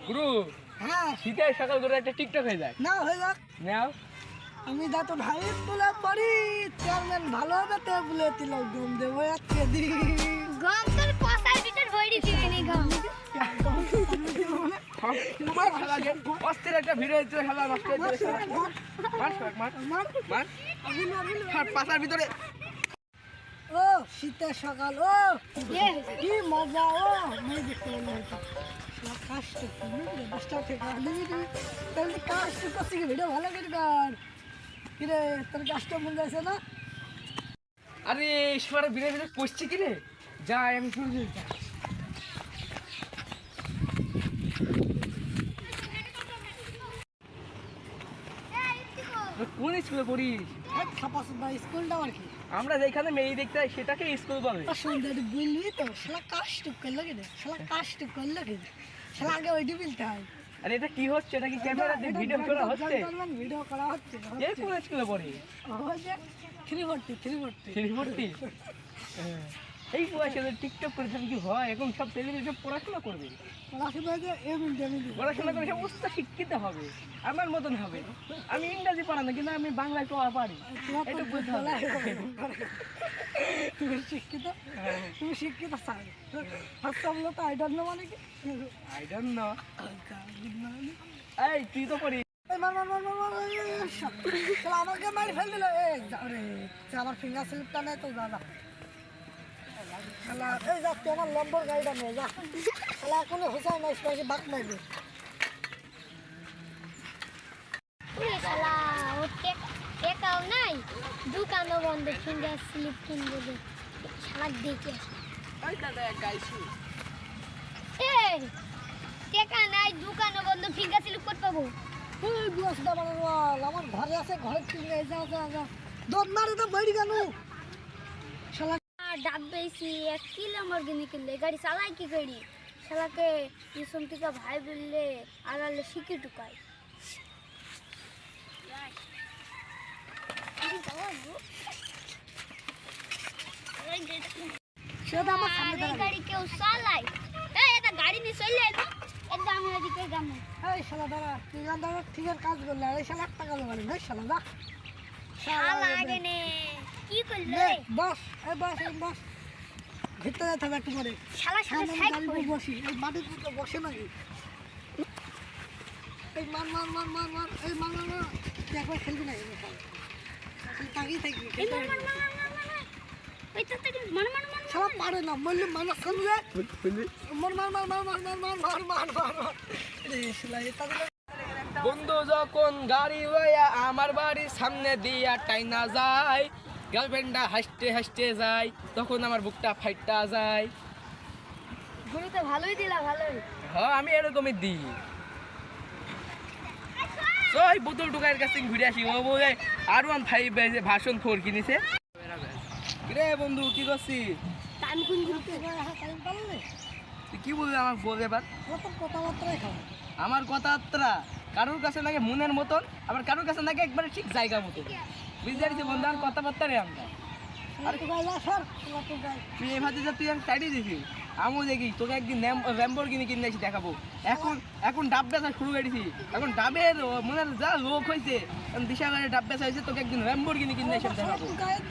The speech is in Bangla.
গুরু হ্যাঁ শীতের সকাল করে একটা টিকটক হয়ে যায় না হয়ে যাক। নাও। আমি যত ভাই তুলে পড়ি চেয়ারম্যান ভালো হবে তে বলে তিল গম দেবো আজকে দিন গম তোর পসার ভিতর ভরি দিবি নি গম তোমার খেলা যে অস্থির একটা ভিডিও হচ্ছে খেলা নষ্ট হয়ে যাচ্ছে মার পাশার ভিতরে। ও শীতের সকাল ও কি মজা ও মই দেখতে কাষ্ট দশটা থেকে তাহলে কাষ্ট করছি ভিডিও ভালো করে কর কিরে তোর কাষ্ট মন যাচ্ছে না? আরে ঈশ্বরের বিরে বিরে পড়ছি কি রে যাই আমি শুরু কোন স্কুলে পড়িস? স্কুলটা আর কি আমরা যেখানে মেয়ে দেখতে যাই সেটাকে স্কুল বলে। সুন্দর বলবি তো শালা কাষ্ট করলো কেন শালা কাষ্ট করলো কেন শালা আগে ওইটি বলতে হয়। আর এটা কি হচ্ছে? এটা কি ক্যামেরাতে ভিডিও করা হচ্ছে? ভিডিও করা হচ্ছে এই কোন স্কুলে পড়িস? ওই যে 340 শ্রীভর্তি। এই বয়সে টিকটক করে কি হয়? এখন সব টেলিভিশন পড়াশোনা করবে, পড়াশোনা যে এমনি পড়াশোনা করে সব উচ্চ শিক্ষিত হবে, আমার মতন হবে। আমি ইংরাজি পারি না কিন্তু আমি বাংলা একটু পারি, একটু বুঝতে হবে। তুমি শিক্ষিত স্যার ফার্স্ট অফ তো আই ডোন্ট নো মানে কি আই ডোন্ট নো। এই তুই তো পড়িস। আমাকে মারি ফেল দিল আমার ফিঙ্গার স্লিপটা নেই তো দাদা এই যা তুই আমার লম্বর গাড়িটা নিয়ে যা শালা এখনো হোসাই না স্পাইসি বাক মারবে শালা ও টেকাও নাই দোকানও বন্ধ ফিঙ্গার স্লিপ কিনবো শালা দেখে ওই দাদা গাইছি। এই টেকা নাই দোকানও বন্ধ ফিঙ্গার স্লিপ করতে পাবো এই গুয়াসটা বানানো আমার ঘরে আছে ঘরে কিনে যা যা যা দম মারে তো বাইরে গেল শালা ডাব বেশি 1 কিলো মর্গিনি কিনলে গাড়ি চালাই কি করি শালাকে পিছন থেকে ভাই বললে আড়ালে শিখে টুকাই সেটা আমার সামনে দাঁড়াবে গাড়ি কেউ চালাই এই এটা গাড়ি নিয়ে চলে এলো এটা আমি ওদিকে যাবো এই শালা দাঁড়া তুই দাঁড়া ঠিক আছে কাজ করলে আর এই শালা 1 টাকা দেবে না শালা যা শালা আগে নে কি করলে নে বস এই বস এই বস ভিতরে যেতে হবে একটু পরে শালা শালা সামনে সাইড গাড়িতে বসি এই মাটির উপরে বসে নাকি এই মার মার মার মার মার এই মার মার মার তুই একবার খেলবি না তুই তাকিয়ে থাকবি এই মার মার মার মার মার ওই তো তুই মার মার মার সব পারে না বললে মানা শুনবে মার মার মার মার মার মার মার মার মার মার মার রে সেলাই তাহলে বন্ধু যখন গাড়ি লইয়া আমার বাড়ির সামনে দিয়া টাইনা যায়, গার্লফ্রেন্ডটা হাসতে হাসতে যায়, তখন আমার বুকটা ফাইটটা যায়। গুরু তো ভালোই দিলা ভালোই হ্যাঁ আমি এরকমই দিই। ওই বোতল টুকাইয়ের কাছ থেকে ঘুরে আসি, ও বলে R15 ভার্সন 4 কিনেছে। রে বন্ধু কি করছিস? টাইম কোন গুরুতে টাইম পারলে তুই কি বলবি আমার বল এবার? কত কথাবার্তাই খাও আমার কথাবার্তা কারোর কাছে নাকি মনের মতন, আবার কারোর কাছে নাকি একবারে ঠিক জায়গা মতো। বুঝতে পারছি বন্ধু, আমার কথাবার্তা রে আমরা। আর তো গাইলা সর তো গাই তুই এই ভাতে যা তুই আমি সাইডে দেখি, আমিও দেখি তোকে একদিন ল্যাম্বরগিনি কিনে এসে দেখাবো। এখন ডাব বেচা শুরু করেছি, এখন ডাবের মনে যা লোক হয়েছে, দিশা ডাব বেচা হয়েছে, তোকে একদিন ল্যাম্বরগিনি কিনে এসে দেখাবো। গায়ের